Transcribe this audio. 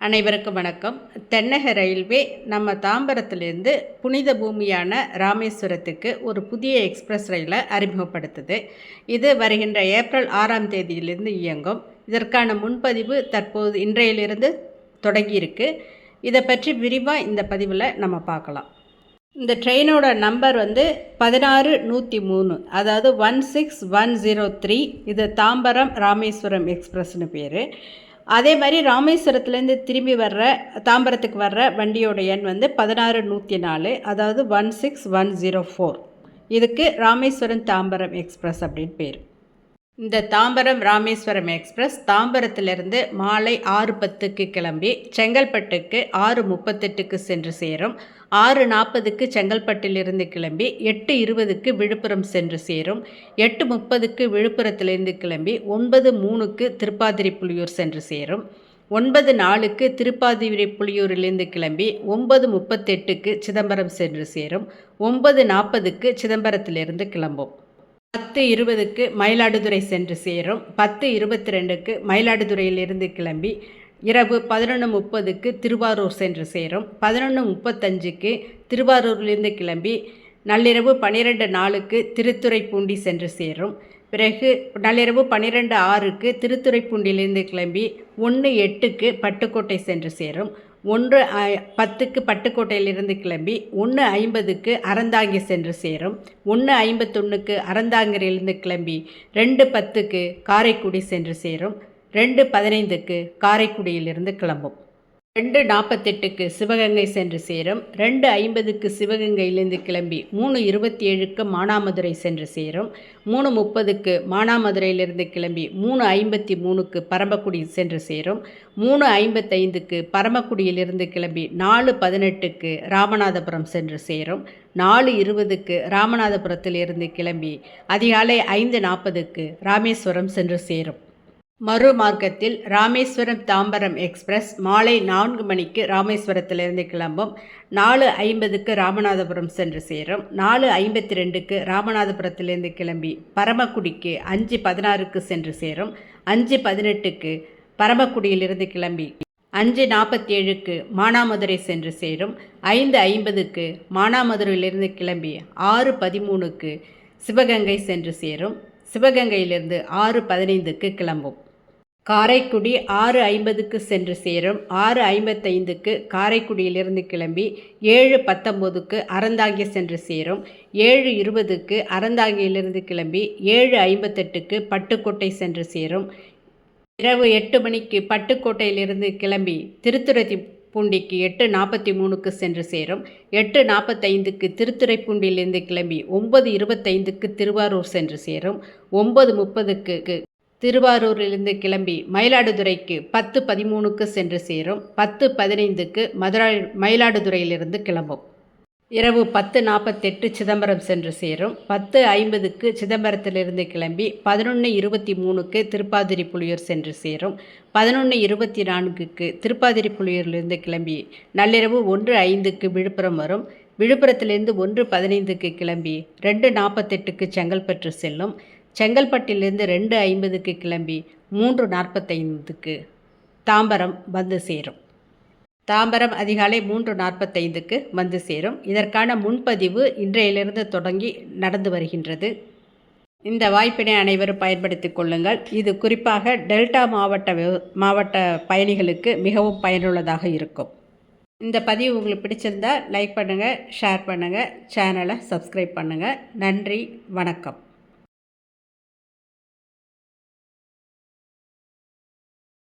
அனைவருக்கும் வணக்கம். தென்னக ரயில்வே நம்ம தாம்பரத்துலேருந்து புனித பூமியான ராமேஸ்வரத்துக்கு ஒரு புதிய எக்ஸ்பிரஸ் ரயிலை அறிமுகப்படுத்துது. இது வருகின்ற ஏப்ரல் 6ஆம் தேதியிலிருந்து இயங்கும். இதற்கான முன்பதிவு தற்போது இன்றையிலிருந்து தொடங்கியிருக்கு. இதை பற்றி விரிவாக இந்த பதிவில் நம்ம பார்க்கலாம். இந்த ட்ரெயினோட நம்பர் 16103, அதாவது 16103. இது தாம்பரம் ராமேஸ்வரம் எக்ஸ்பிரஸ்னு பேர். அதே மாதிரி ராமேஸ்வரத்துலேருந்து திரும்பி தாம்பரத்துக்கு வர்ற வண்டியோட எண் 16104, அதாவது 16104. இதுக்கு ராமேஸ்வரம் தாம்பரம் எக்ஸ்பிரஸ் அப்படின்னு பேர். இந்த தாம்பரம் ராமேஸ்வரம் எக்ஸ்பிரஸ் தாம்பரத்திலிருந்து மாலை 6:10க்கு கிளம்பி செங்கல்பட்டுக்கு 6:38க்கு சென்று சேரும். 6:40க்கு செங்கல்பட்டிலிருந்து கிளம்பி 8:20க்கு விழுப்புரம் சென்று சேரும். 8:30க்கு விழுப்புரத்திலிருந்து கிளம்பி 9:03க்கு திருப்பாதிரிப்புலியூர் சென்று சேரும். 9:04க்கு திருப்பாதிரிப்புலியூரிலிருந்து கிளம்பி 9:38க்கு சிதம்பரம் சென்று சேரும். 9:40க்கு சிதம்பரத்திலிருந்து கிளம்பும். 10:20க்கு மயிலாடுதுறை சென்று சேரும். 10:22க்கு மயிலாடுதுறையிலிருந்து கிளம்பி இரவு 11:30க்கு திருவாரூர் சென்று சேரும். 11:35க்கு திருவாரூரிலிருந்து கிளம்பி நள்ளிரவு 12:04க்கு திருத்துறைப்பூண்டி சென்று சேரும். பிறகு நள்ளிரவு 12:06க்கு திருத்துறைப்பூண்டியிலிருந்து கிளம்பி 1:08க்கு பட்டுக்கோட்டை சென்று சேரும். 1:10க்கு பட்டுக்கோட்டையிலிருந்து கிளம்பி 1:50க்கு அறந்தாங்கி சென்று சேரும். 1:51க்கு அறந்தாங்கியிலிருந்து கிளம்பி 2:10க்கு காரைக்குடி சென்று சேரும். 2:15க்கு காரைக்குடியிலிருந்து கிளம்பும். 2:48க்கு சிவகங்கை சென்று சேரும். 2:50க்கு சிவகங்கையிலிருந்து கிளம்பி 3:27க்கு மானாமதுரை சென்று சேரும். 3:30க்கு மானாமதுரையிலிருந்து கிளம்பி 3:53க்கு பரமக்குடி சென்று சேரும். 3:55க்கு பரமக்குடியிலிருந்து கிளம்பி 4:18க்கு ராமநாதபுரம் சென்று சேரும். 4:20க்கு ராமநாதபுரத்திலிருந்து கிளம்பி அதிகாலை 5:40க்கு ராமேஸ்வரம் சென்று சேரும். மறுமார்க்கத்தில் ராமேஸ்வரம் தாம்பரம் எக்ஸ்பிரஸ் மாலை 4 மணிக்கு ராமேஸ்வரத்திலிருந்து கிளம்பும். 4:50க்கு ராமநாதபுரம் சென்று சேரும். 4:52க்கு ராமநாதபுரத்திலிருந்து கிளம்பி பரமக்குடிக்கு 5:16க்கு சென்று சேரும். 5:18க்கு பரமக்குடியிலிருந்து கிளம்பி 5:47க்கு மானாமதுரை சென்று சேரும். 5:50க்கு மானாமதுரையிலிருந்து கிளம்பி 6:13க்கு சிவகங்கை சென்று சேரும். சிவகங்கையிலிருந்து 6:15க்கு கிளம்பும். காரைக்குடி 6:50க்கு சென்று சேரும். 6:55க்கு காரைக்குடியிலிருந்து கிளம்பி 7:19க்கு அறந்தாங்கி சென்று சேரும். 7:20க்கு அறந்தாங்கியிலிருந்து கிளம்பி 7:58க்கு பட்டுக்கோட்டை சென்று சேரும். இரவு 8 மணிக்கு பட்டுக்கோட்டையிலிருந்து கிளம்பி திருத்துறைப்பூண்டிக்கு 8:43க்கு சென்று சேரும். 8:45க்கு திருத்துறைப்பூண்டியிலிருந்து கிளம்பி 9:25க்கு திருவாரூர் சென்று சேரும். 9:30க்கு திருவாரூரிலிருந்து கிளம்பி மயிலாடுதுறைக்கு 10:13க்கு சென்று சேரும். 10:15க்கு மயிலாடுதுறையிலிருந்து கிளம்பும். இரவு 10:48 சிதம்பரம் சென்று சேரும். 10:50க்கு சிதம்பரத்திலிருந்து கிளம்பி 11:23க்கு திருப்பாதிரிப்புலியூர் சென்று சேரும். 11:24க்கு திருப்பாதிரிப்புலியூரிலிருந்து கிளம்பி நள்ளிரவு 1:05க்கு விழுப்புரம் வரும். விழுப்புரத்திலிருந்து 1:15க்கு கிளம்பி 2:48க்கு செங்கல்பட்டு செல்லும். செங்கல்பட்டிலிருந்து 2:50க்கு கிளம்பி 3:45க்கு தாம்பரம் வந்து சேரும். தாம்பரம் அதிகாலை 3:45க்கு வந்து சேரும். இதற்கான முன்பதிவு இன்றையிலிருந்து தொடங்கி நடந்து வருகின்றது. இந்த வாய்ப்பினை அனைவரும் பயன்படுத்திக் கொள்ளுங்கள். இது குறிப்பாக டெல்டா மாவட்ட பயணிகளுக்கு மிகவும் பயனுள்ளதாக இருக்கும். இந்த பதிவு உங்களுக்கு பிடிச்சிருந்தால் லைக் பண்ணுங்கள், ஷேர் பண்ணுங்கள், சேனலை சப்ஸ்கிரைப் பண்ணுங்கள். நன்றி, வணக்கம்.